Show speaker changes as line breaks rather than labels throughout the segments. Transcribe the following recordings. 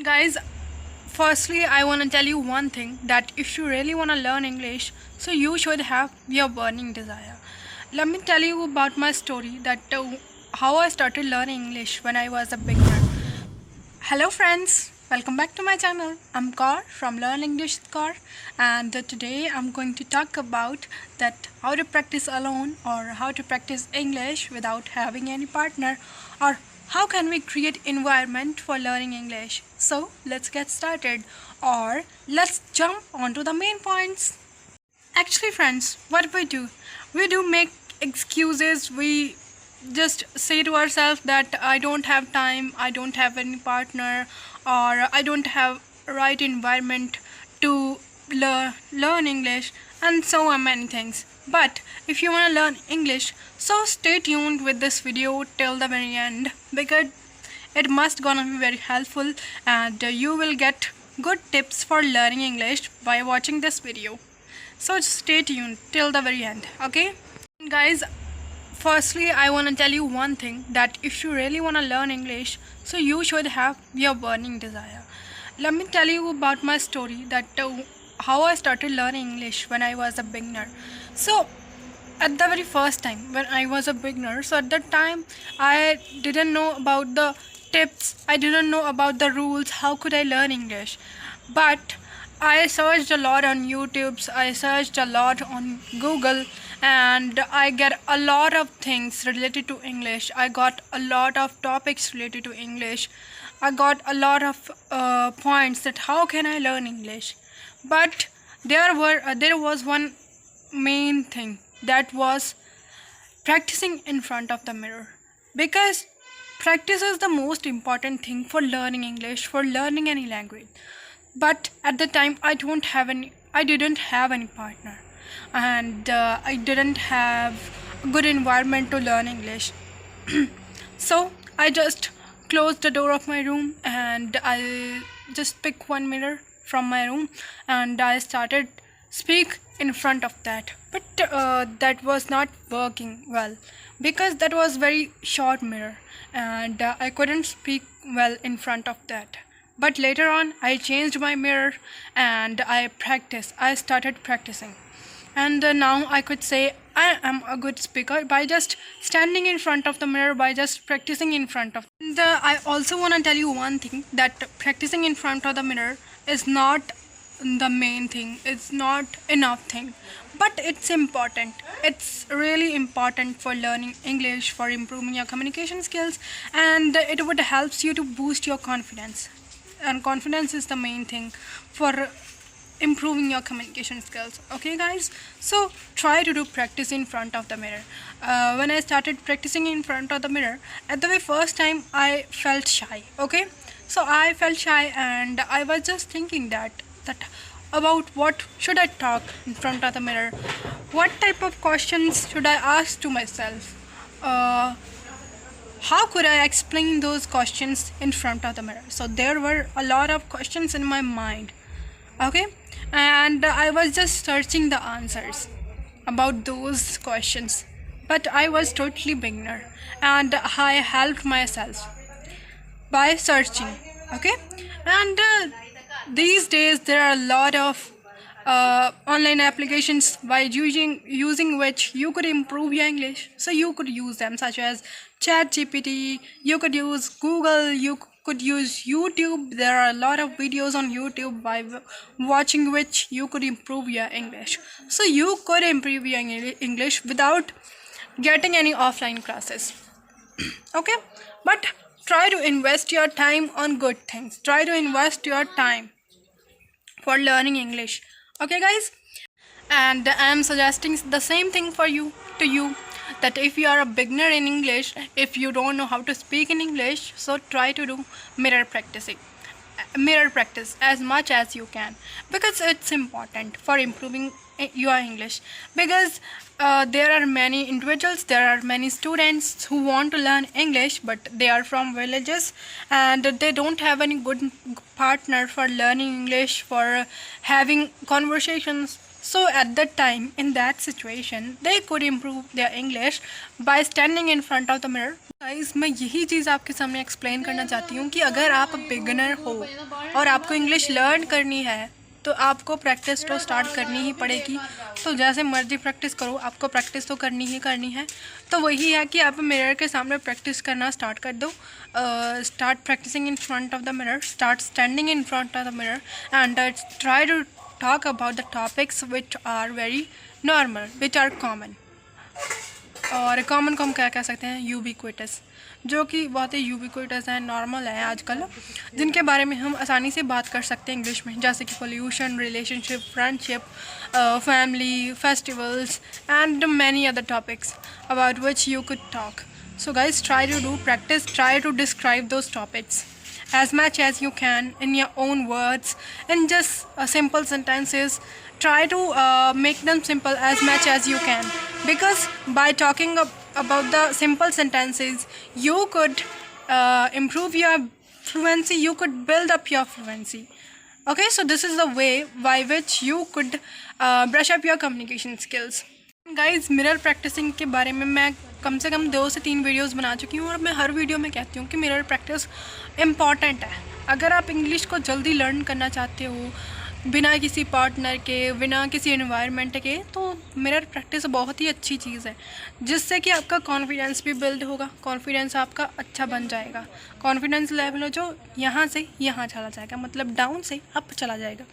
Guys, firstly, I want to tell you one thing that if you really want to learn English, so you should have your burning desire. Let me tell you about my story that how I started learning English when I was a beginner. Hello friends, welcome back to my channel. I'm Kaur from Learn English with Kaur, and today I'm going to talk about that how to practice alone or how to practice English without having any partner, or how can we create environment for learning English. So let's get started, or let's jump onto the main points. Actually friends, what we do make excuses. We just say to ourselves that I don't have time, I don't have any partner, or I don't have right environment to learn English, and so on many things. But if you want to learn English, so stay tuned with this video till the very end, because it must gonna be very helpful, and you will get good tips for learning English by watching this video. So stay tuned till the very end, okay? Guys, firstly, I want to tell you one thing that if you really want to learn English, so you should have your burning desire. Let me tell you about my story that how I started learning English when I was a beginner. So at the very first time when I was a beginner, so at that time I didn't know about the tips, I didn't know about the rules, how could I learn English. But I searched a lot on YouTube, I searched a lot on Google, and I get a lot of things related to English. I got a lot of topics related to English. I got a lot of points that how can I learn English. But there was one main thing, that was practicing in front of the mirror, because practice is the most important thing for learning English, for learning any language. But at the time I didn't have any partner, and I didn't have a good environment to learn English. So I just closed the door of my room and I just picked one mirror from my room and I started speak in front of that. But that was not working well, because that was very short mirror, and I couldn't speak well in front of that. But later on I changed my mirror and I started practicing, and now I could say I am a good speaker by just standing in front of the mirror, by just practicing in front of. And I also want to tell you one thing, that practicing in front of the mirror is not the main thing, it's not enough thing, but it's important. It's really important for learning English, for improving your communication skills, and it would helps you to boost your confidence, and confidence is the main thing for improving your communication skills. Okay guys, so try to do practice in front of the mirror. When I started practicing in front of the mirror, at the very first time I felt shy. Okay, so I felt shy and I was just thinking that about what should I talk in front of the mirror, what type of questions should I ask to myself, how could I explain those questions in front of the mirror. So there were a lot of questions in my mind, okay, and I was just searching the answers about those questions. But I was totally beginner and I helped myself by searching, okay. And these days there are a lot of online applications by using which you could improve your English. So you could use them, such as ChatGPT, you could use Google, you could use YouTube. There are a lot of videos on YouTube by watching which you could improve your English. So you could improve your English without getting any offline classes. Okay, but try to invest your time on good things. Try to invest your time for learning English. Okay guys, and I am suggesting the same thing to you, that if you are a beginner in English, if you don't know how to speak in English, so try to do mirror practice as much as you can, because it's important for improving your English. Because there are many individuals, there are many students who want to learn English, but they are from villages and they don't have any good partner for learning English, for having conversations So at that time, in that situation, they could improve their English by standing in front of the mirror. Guys, मैं यही चीज़ आपके सामने explain करना चाहती हूँ कि अगर आप बिगिनर हो और आपको इंग्लिश लर्न करनी है तो आपको प्रैक्टिस तो स्टार्ट करनी ही पड़ेगी। तो जैसे मर्जी प्रैक्टिस करो, आपको प्रैक्टिस तो करनी ही करनी है। तो वही है कि आप मिरर के सामने प्रैक्टिस करना स्टार्ट कर दो। Start practicing in front of the mirror, start standing in front of the mirror and try to talk about the topics which are very normal, which are common। और common को हम क्या कह सकते हैं, यूबिक्विटस, जो कि बहुत ही यूबिक्विटस है, नॉर्मल है आजकल, जिनके बारे में हम आसानी से बात कर सकते हैं इंग्लिश में, जैसे कि pollution, relationship, friendship, family, festivals and many other topics about which you could talk. So guys, try to do practice, try to describe those topics as much as you can in your own words, in just simple sentences. Try to make them simple as much as you can, because by talking about the simple sentences, you could improve your fluency, you could build up your fluency. Okay, so this is the way by which you could brush up your communication skills. Guys, mirror practicing के बारे में मैं कम से कम 2 से 3 videos बना चुकी हूँ और मैं हर वीडियो में कहती हूँ कि मिरर प्रैक्टिस इम्पॉर्टेंट है। अगर आप इंग्लिश को जल्दी लर्न करना चाहते हो बिना किसी पार्टनर के, बिना किसी एनवायरनमेंट के, तो मिरर प्रैक्टिस बहुत ही अच्छी चीज़ है, जिससे कि आपका कॉन्फिडेंस भी बिल्ड होगा, कॉन्फिडेंस आपका अच्छा बन जाएगा। कॉन्फिडेंस लेवल जो यहाँ से यहाँ चला जाएगा, मतलब डाउन से अप चला जाएगा,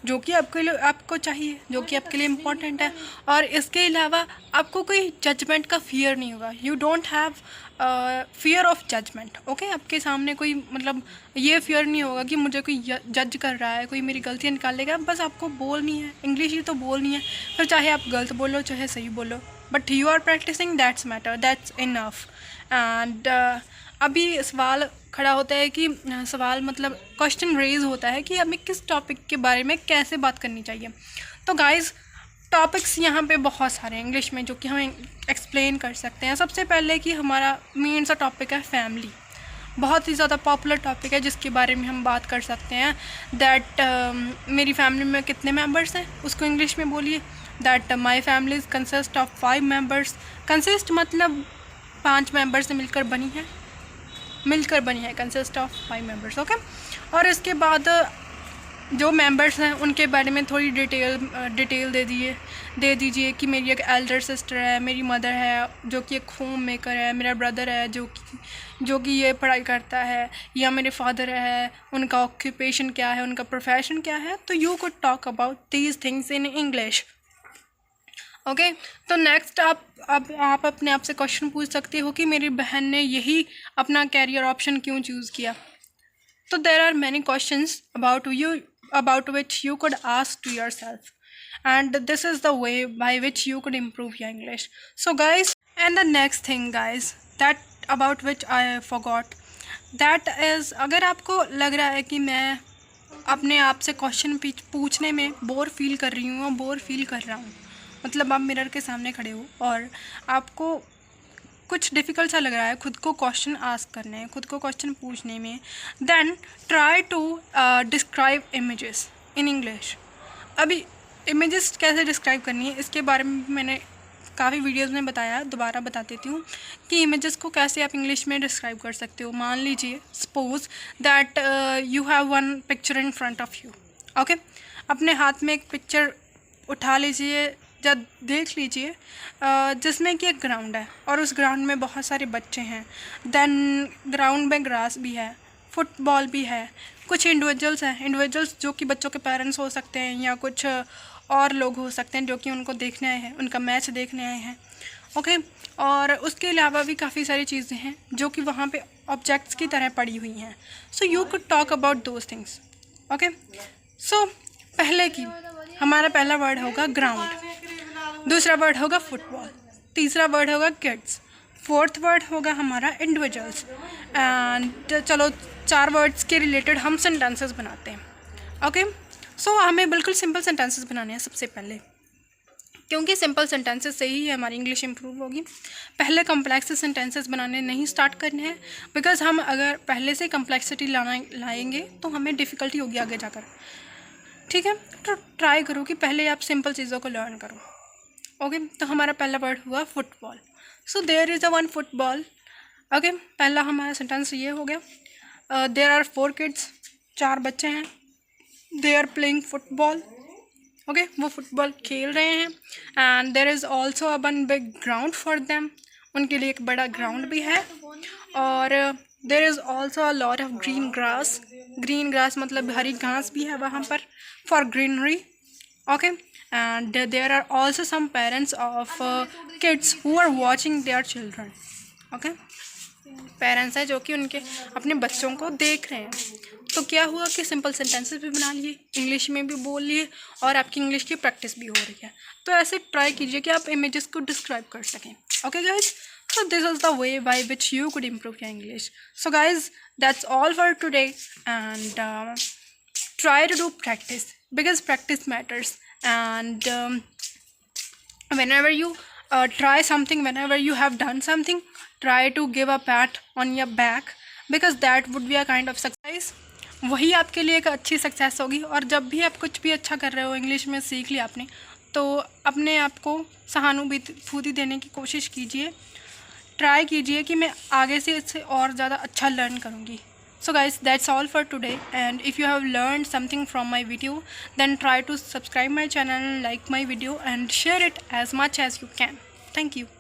जो कि आपके लिए, आपको चाहिए, जो कि आपके लिए इम्पोर्टेंट है। और इसके अलावा आपको कोई जजमेंट का फियर नहीं होगा। You don't have fear of judgement. Okay, आपके सामने कोई मतलब ये फियर नहीं होगा कि मुझे कोई जज कर रहा है, कोई मेरी गलतियाँ निकाल लेगा। बस आपको बोलनी है, इंग्लिश ही तो बोलनी है, फिर चाहे आप गलत बोलो चाहे सही बोलो, but you are practicing, that's matter, that's enough. And अभी सवाल खड़ा होता है कि सवाल मतलब क्वेश्चन रेज होता है कि हमें किस टॉपिक के बारे में कैसे बात करनी चाहिए। तो गाइज़, टॉपिक्स यहाँ पे बहुत सारे हैं इंग्लिश में जो कि हम एक्सप्लेन कर सकते हैं। सबसे पहले कि हमारा मेन सा टॉपिक है फैमिली, बहुत ही ज़्यादा पॉपुलर टॉपिक है जिसके बारे में हम बात कर सकते हैं। दैट मेरी फैमिली में कितने मेंबर्स हैं, उसको इंग्लिश में बोलिए। That my family consist of 5 members. Consist मतलब 5 मेंबर से मिलकर बनी है, कंसिस्ट ऑफ 5 मेंबर्स। ओके, और इसके बाद जो मेंबर्स हैं उनके बारे में थोड़ी डिटेल दे दीजिए कि मेरी एक एल्डर सिस्टर है, मेरी मदर है जो कि एक होम मेकर है, मेरा ब्रदर है जो कि ये पढ़ाई करता है, या मेरे फादर है, उनका ऑक्यूपेशन क्या है, उनका प्रोफेशन क्या है। तो you could talk about these things in English. Okay, तो नेक्स्ट आप अपने आप से क्वेश्चन पूछ सकते हो कि मेरी बहन ने यही अपना कैरियर ऑप्शन क्यों चूज़ किया। तो there are many questions about which you could ask to yourself, and this is the way by which you could improve your English. So guys, and the next thing guys, that about which I forgot, that is, अगर आपको लग रहा है कि मैं अपने आप से क्वेश्चन पूछने में बोर फील कर रही हूँ, बोर फील कर रहा हूँ, मतलब आप मिरर के सामने खड़े हो और आपको कुछ डिफ़िकल्ट सा लग रहा है खुद को क्वेश्चन आस्क करने, खुद को क्वेश्चन पूछने में, then try to describe images in English. अभी इमेजेस कैसे डिस्क्राइब करनी है इसके बारे में मैंने काफ़ी वीडियोस में बताया, दोबारा बता देती हूँ कि इमेजेस को कैसे आप इंग्लिश में डिस्क्राइब कर सकते हो। मान लीजिए suppose that you have one picture in front of you. Okay, अपने हाथ में एक पिक्चर उठा लीजिए, जब देख लीजिए जिसमें कि एक ग्राउंड है और उस ग्राउंड में बहुत सारे बच्चे हैं। देन ग्राउंड में ग्रास भी है, फुटबॉल भी है, कुछ इंडिविजुअल्स हैं, इंडिविजुअल्स जो कि बच्चों के पेरेंट्स हो सकते हैं या कुछ और लोग हो सकते हैं जो कि उनको देखने आए हैं, उनका मैच देखने आए हैं। ओके, और उसके अलावा भी काफ़ी सारी चीज़ें हैं जो कि वहाँ पे ऑब्जेक्ट्स की तरह पड़ी हुई हैं। So you could talk about those things. Okay, so पहले की हमारा पहला वर्ड होगा ग्राउंड, दूसरा वर्ड होगा फुटबॉल, तीसरा वर्ड होगा किड्स, फोर्थ वर्ड होगा हमारा इंडिविजुअल्स। एंड चलो 4 वर्ड्स के रिलेटेड हम सेंटेंसेस बनाते हैं। ओके, सो हमें बिल्कुल सिंपल सेंटेंसेस बनाने हैं सबसे पहले, क्योंकि सिंपल सेंटेंसेस से ही हमारी इंग्लिश इंप्रूव होगी। पहले कॉम्प्लेक्स सेंटेंसेस बनाने नहीं स्टार्ट करने हैं, बिकॉज हम अगर पहले से कॉम्प्लेक्सिटी लाएंगे तो हमें डिफ़िकल्टी होगी आगे जाकर। ठीक है, तो ट्राई करो कि पहले आप सिंपल चीज़ों को लर्न करो। ओके, तो हमारा पहला वर्ड हुआ football. So there is a one football. Okay, पहला हमारा सेंटेंस ये हो गया। देयर आर 4 किड्स, 4 बच्चे हैं। They are playing football. Okay, वो फुटबॉल खेल रहे हैं। And there is also a one big ground for them, उनके लिए एक बड़ा ग्राउंड भी है। और there is also a lot of green grass. Green grass मतलब हरी घास भी है वहाँ पर, for greenery. Okay, and there are also some parents of kids who are watching their children. Okay, parents हैं जो कि उनके अपने बच्चों को देख रहे हैं। तो क्या हुआ कि सिंपल सेंटेंसेस भी बना लिए, इंग्लिश में भी बोल लिए, और आपकी इंग्लिश की प्रैक्टिस भी हो रही है। तो ऐसे ट्राई कीजिए कि आप इमेजेस को डिस्क्राइब कर सकें। Okay guys, so this is the way by which you could improve your English. So guys, that's all for today, and try to do practice because practice matters. And whenever you try something, whenever you have done something, try to give a pat on your back because that would be a kind of success. वही आपके लिए एक अच्छी success होगी। और जब भी आप कुछ भी अच्छा कर रहे हो, इंग्लिश में सीख लिया आपने, तो अपने आप को सहानुभूति देने की कोशिश कीजिए। ट्राई कीजिए कि मैं आगे से इससे और ज़्यादा अच्छा लर्न करूँगी। So guys, that's all for today, and if you have learned something from my video, then try to subscribe my channel, like my video, and share it as much as you can. Thank you.